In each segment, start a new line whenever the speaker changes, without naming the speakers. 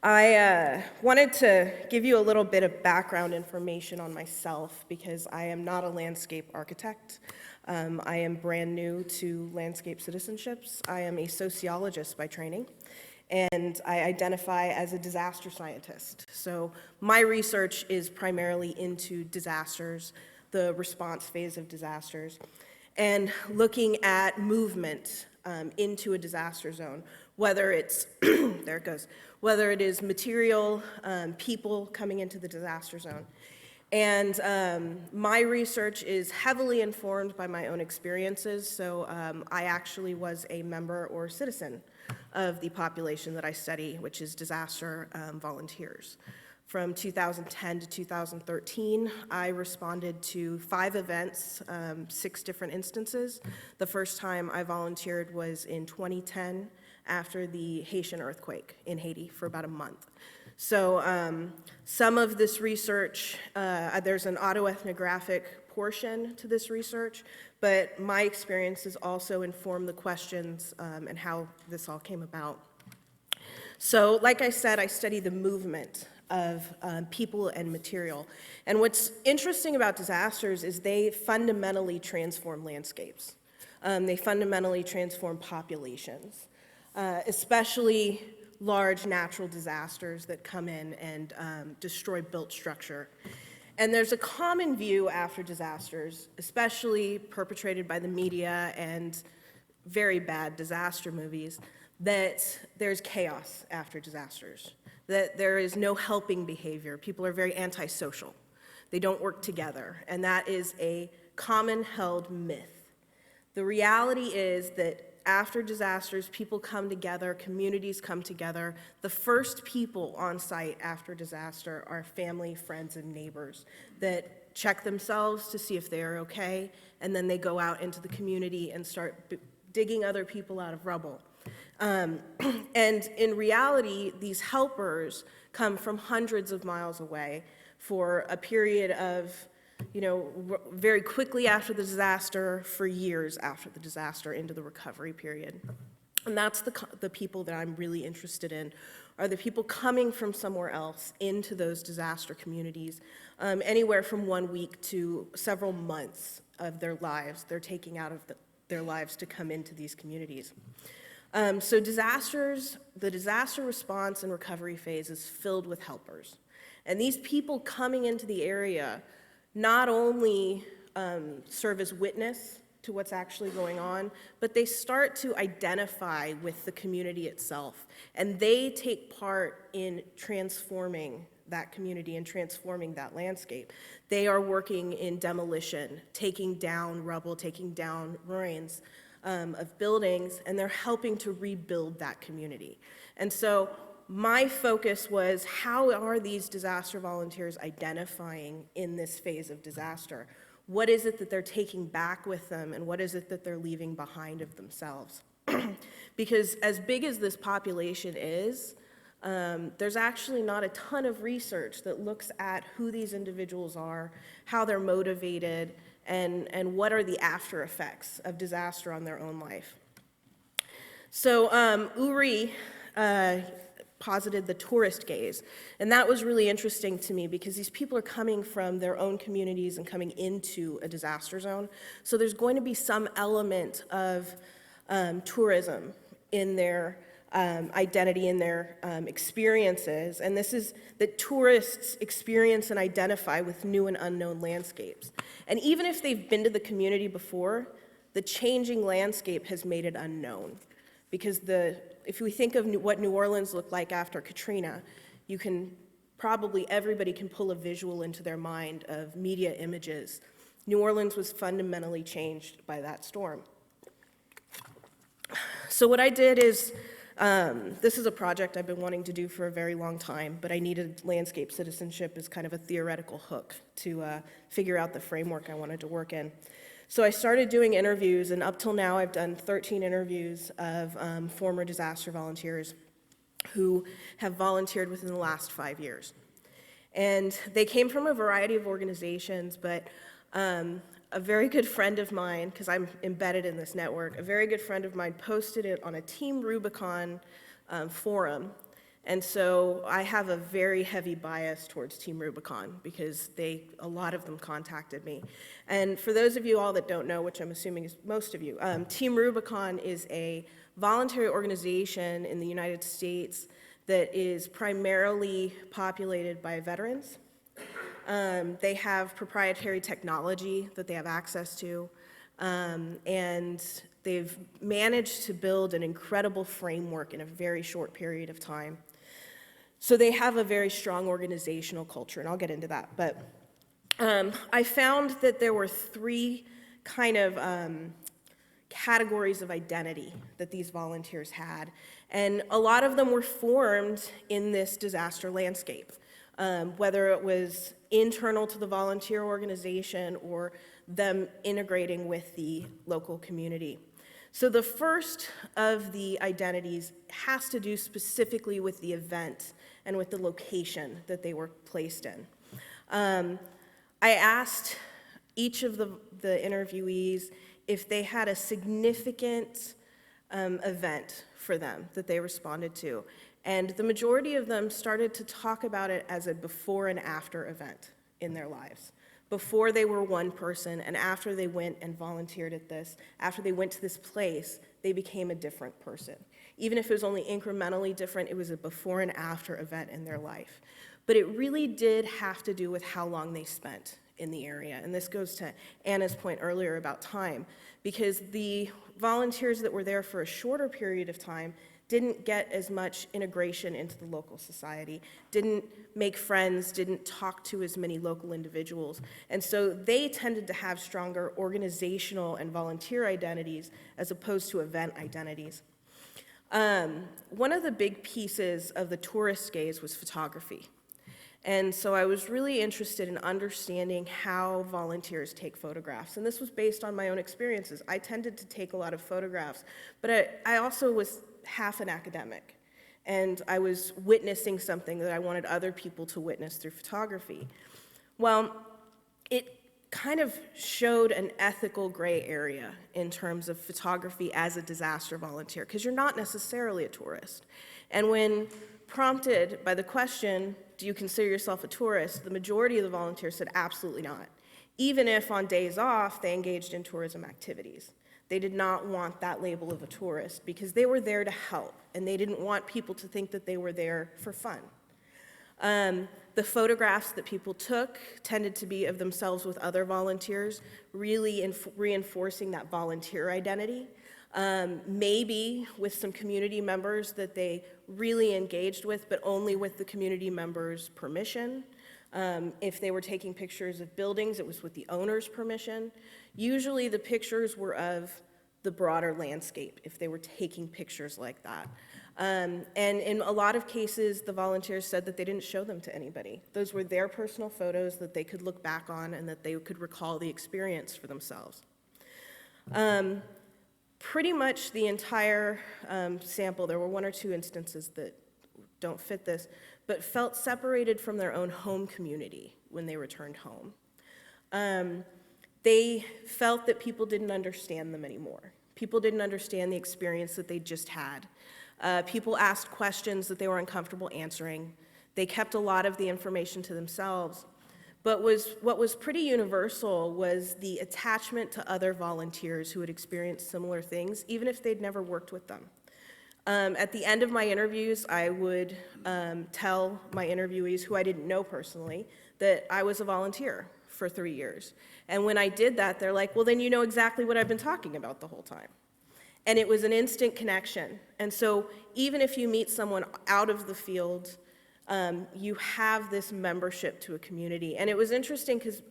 I wanted to give you a little bit of background information on myself because I am not a landscape architect. I am brand new to landscape citizenships. I am a sociologist by training, and I identify as a disaster scientist. So my research is primarily into disasters, the response phase of disasters, and looking at movement into a disaster zone, whether it's, there it goes, whether it is material, people coming into the disaster zone. And my research is heavily informed by my own experiences, so I actually was a member or citizen of the population that I study, which is disaster volunteers. From 2010 to 2013, I responded to 5 events, 6 different instances. The first time I volunteered was in 2010 after the Haitian earthquake in Haiti for about a month. So some of this research, there's an autoethnographic portion to this research, but my experiences also inform the questions and how this all came about. So like I said, I study the movement of people and material. And what's interesting about disasters is they fundamentally transform landscapes. They fundamentally transform populations, especially large natural disasters that come in and destroy built structure. And there's a common view after disasters, especially perpetrated by the media and very bad disaster movies, that there's chaos after disasters, that there is no helping behavior. People are very antisocial. They don't work together, and that is a common held myth. The reality is that after disasters, people come together, communities come together. The first people on site after disaster are family, friends, and neighbors that check themselves to see if they are okay, and then they go out into the community and start digging other people out of rubble. And in reality, these helpers come from hundreds of miles away for a period of, very quickly after the disaster, for years after the disaster, into the recovery period. And that's the people that I'm really interested in, are the people coming from somewhere else into those disaster communities, anywhere from 1 week to several months of their lives. They're taking out of their lives to come into these communities. So the disaster response and recovery phase is filled with helpers. And these people coming into the area not only serve as witness to what's actually going on, but they start to identify with the community itself. And they take part in transforming that community and transforming that landscape. They are working in demolition, taking down rubble, taking down ruins of buildings, and they're helping to rebuild that community. And so my focus was, how are these disaster volunteers identifying in this phase of disaster? What is it that they're taking back with them, and what is it that they're leaving behind of themselves? Because as big as this population is, there's actually not a ton of research that looks at who these individuals are, how they're motivated, and what are the after effects of disaster on their own life. So Uri posited the tourist gaze, and that was really interesting to me because these people are coming from their own communities and coming into a disaster zone. So there's going to be some element of tourism in their identity, in their experiences, and this is that tourists experience and identify with new and unknown landscapes. And even if they've been to the community before, the changing landscape has made it unknown. Because if we think of what New Orleans looked like after Katrina, everybody can pull a visual into their mind of media images. New Orleans was fundamentally changed by that storm. So what I did is, this is a project I've been wanting to do for a very long time, but I needed landscape citizenship as kind of a theoretical hook to figure out the framework I wanted to work in. So I started doing interviews, and up till now I've done 13 interviews of former disaster volunteers who have volunteered within the last 5 years. And they came from a variety of organizations, but a very good friend of mine, because I'm embedded in this network, a very good friend of mine posted it on a Team Rubicon forum And so I have a very heavy bias towards Team Rubicon because a lot of them contacted me. And for those of you all that don't know, which I'm assuming is most of you, Team Rubicon is a voluntary organization in the United States that is primarily populated by veterans. They have proprietary technology that they have access to, and they've managed to build an incredible framework in a very short period of time. So they have a very strong organizational culture, and I'll get into that. But I found that there were three kind of categories of identity that these volunteers had, and a lot of them were formed in this disaster landscape, whether it was internal to the volunteer organization or them integrating with the local community. So the first of the identities has to do specifically with the event and with the location that they were placed in. I asked each of the interviewees if they had a significant event for them that they responded to. And the majority of them started to talk about it as a before and after event in their lives. Before they were one person, and after they went and volunteered at this, after they went to this place, they became a different person. Even if it was only incrementally different, it was a before and after event in their life. But it really did have to do with how long they spent in the area. And this goes to Anna's point earlier about time, because the volunteers that were there for a shorter period of time didn't get as much integration into the local society, didn't make friends, didn't talk to as many local individuals. And so they tended to have stronger organizational and volunteer identities as opposed to event identities. One of the big pieces of the tourist gaze was photography. And so I was really interested in understanding how volunteers take photographs. And this was based on my own experiences. I tended to take a lot of photographs, but I also was half an academic. And I was witnessing something that I wanted other people to witness through photography. Well, it kind of showed an ethical gray area in terms of photography as a disaster volunteer, because you're not necessarily a tourist. And when prompted by the question, do you consider yourself a tourist, the majority of the volunteers said absolutely not, even if on days off they engaged in tourism activities. They did not want that label of a tourist because they were there to help, and they didn't want people to think that they were there for fun. The photographs that people took tended to be of themselves with other volunteers, really reinforcing that volunteer identity. Maybe with some community members that they really engaged with, but only with the community members' permission. If they were taking pictures of buildings, it was with the owner's permission. Usually the pictures were of the broader landscape, if they were taking pictures like that. And in a lot of cases, the volunteers said that they didn't show them to anybody. Those were their personal photos that they could look back on and that they could recall the experience for themselves. Pretty much the entire sample, there were one or two instances that don't fit this, but felt separated from their own home community when they returned home. They felt that people didn't understand them anymore. People didn't understand the experience that they just had. People asked questions that they were uncomfortable answering. They kept a lot of the information to themselves. But what was pretty universal was the attachment to other volunteers who had experienced similar things, even if they'd never worked with them. At the end of my interviews, I would tell my interviewees, who I didn't know personally, that I was a volunteer for 3 years. And when I did that, they're like, well, then you know exactly what I've been talking about the whole time. And it was an instant connection. And so even if you meet someone out of the field, you have this membership to a community. And it was interesting because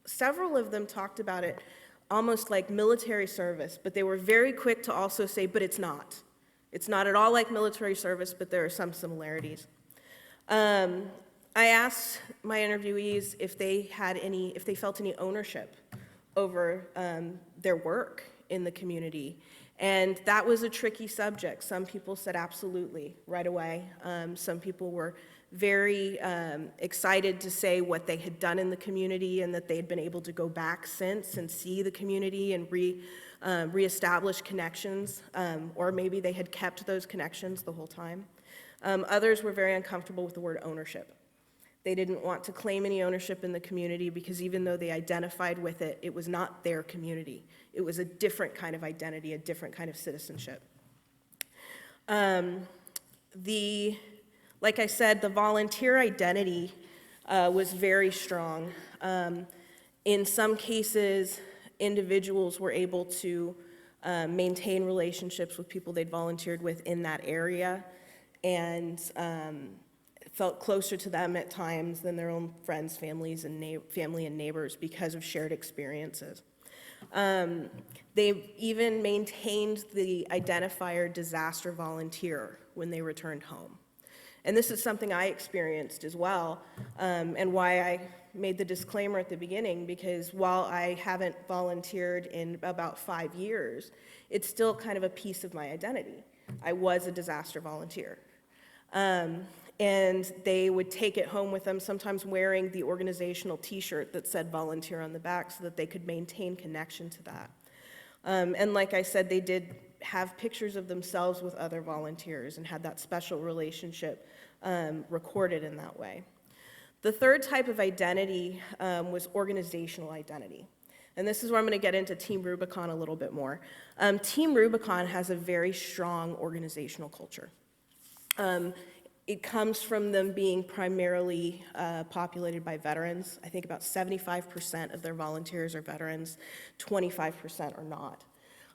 several of them talked about it almost like military service, but they were very quick to also say, but it's not. It's not at all like military service, but there are some similarities. I asked my interviewees if they felt any ownership over their work in the community. And that was a tricky subject. Some people said absolutely right away. Some people were very excited to say what they had done in the community and that they had been able to go back since and see the community and reestablish connections, or maybe they had kept those connections the whole time. Others were very uncomfortable with the word ownership. They didn't want to claim any ownership in the community because even though they identified with it, it was not their community. It was a different kind of identity, a different kind of citizenship. Like I said, the volunteer identity was very strong. In some cases, individuals were able to maintain relationships with people they'd volunteered with in that area and felt closer to them at times than their own friends, family and neighbors because of shared experiences. They even maintained the identifier disaster volunteer when they returned home. And this is something I experienced as well, and why I made the disclaimer at the beginning, because while I haven't volunteered in about 5 years, it's still kind of a piece of my identity. I was a disaster volunteer. And they would take it home with them, sometimes wearing the organizational t-shirt that said volunteer on the back so that they could maintain connection to that. And like I said, they did have pictures of themselves with other volunteers and had that special relationship recorded in that way. The third type of identity was organizational identity. And this is where I'm going to get into Team Rubicon a little bit more. Team Rubicon has a very strong organizational culture. It comes from them being primarily populated by veterans. I think about 75% of their volunteers are veterans, 25% are not.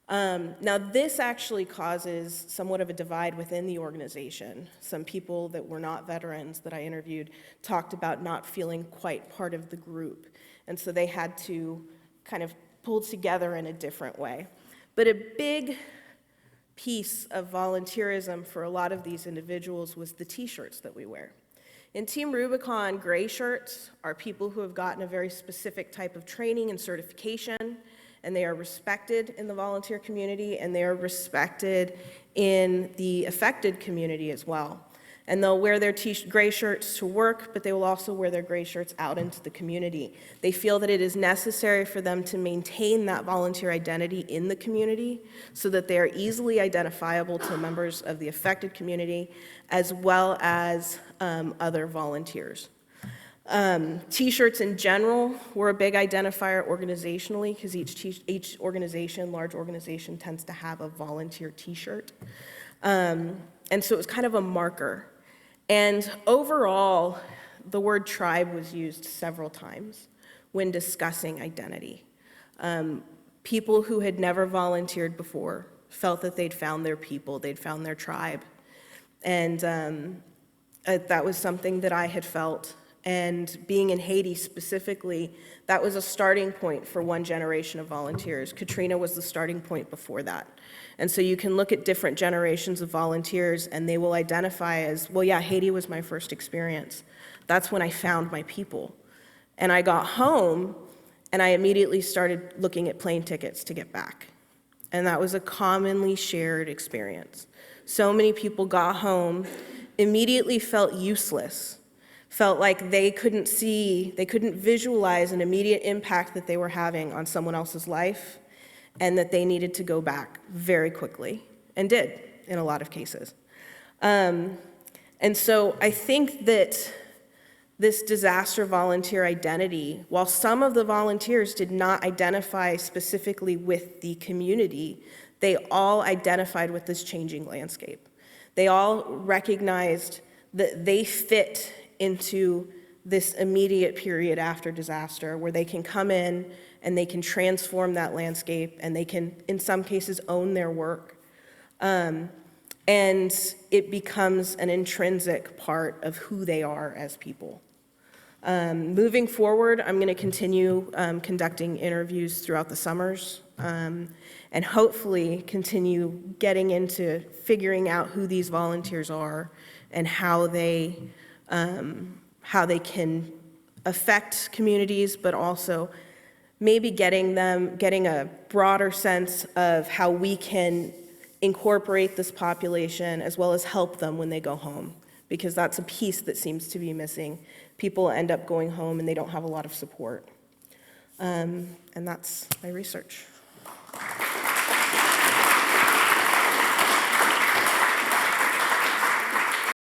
Now, this actually causes somewhat of a divide within the organization. Some people that were not veterans that I interviewed talked about not feeling quite part of the group, and so they had to kind of pull together in a different way. But a big piece of volunteerism for a lot of these individuals was the t-shirts that we wear. In Team Rubicon, gray shirts are people who have gotten a very specific type of training and certification, and they are respected in the volunteer community, and they are respected in the affected community as well. And they'll wear their gray shirts to work, but they will also wear their gray shirts out into the community. They feel that it is necessary for them to maintain that volunteer identity in the community so that they are easily identifiable to members of the affected community as well as other volunteers. T-shirts in general were a big identifier organizationally because each organization, large organization, tends to have a volunteer t-shirt. And so it was kind of a marker. And overall, the word tribe was used several times when discussing identity. People who had never volunteered before felt that they'd found their people, they'd found their tribe. And that was something that I had felt. And being in Haiti specifically, that was a starting point for one generation of volunteers. Katrina was the starting point before that. And so you can look at different generations of volunteers and they will identify as, well, yeah, Haiti was my first experience. That's when I found my people. And I got home and I immediately started looking at plane tickets to get back. And that was a commonly shared experience. So many people got home, immediately felt useless, felt like they couldn't visualize an immediate impact that they were having on someone else's life, and that they needed to go back very quickly, and did in a lot of cases. And so I think that this disaster volunteer identity, while some of the volunteers did not identify specifically with the community, they all identified with this changing landscape. They all recognized that they fit into this immediate period after disaster where they can come in and they can transform that landscape and they can, in some cases, own their work. And it becomes an intrinsic part of who they are as people. Moving forward, I'm going to continue conducting interviews throughout the summers and hopefully continue getting into figuring out who these volunteers are and how they can affect communities, but also maybe getting a broader sense of how we can incorporate this population as well as help them when they go home, because that's a piece that seems to be missing. People end up going home and they don't have a lot of support. And that's my research.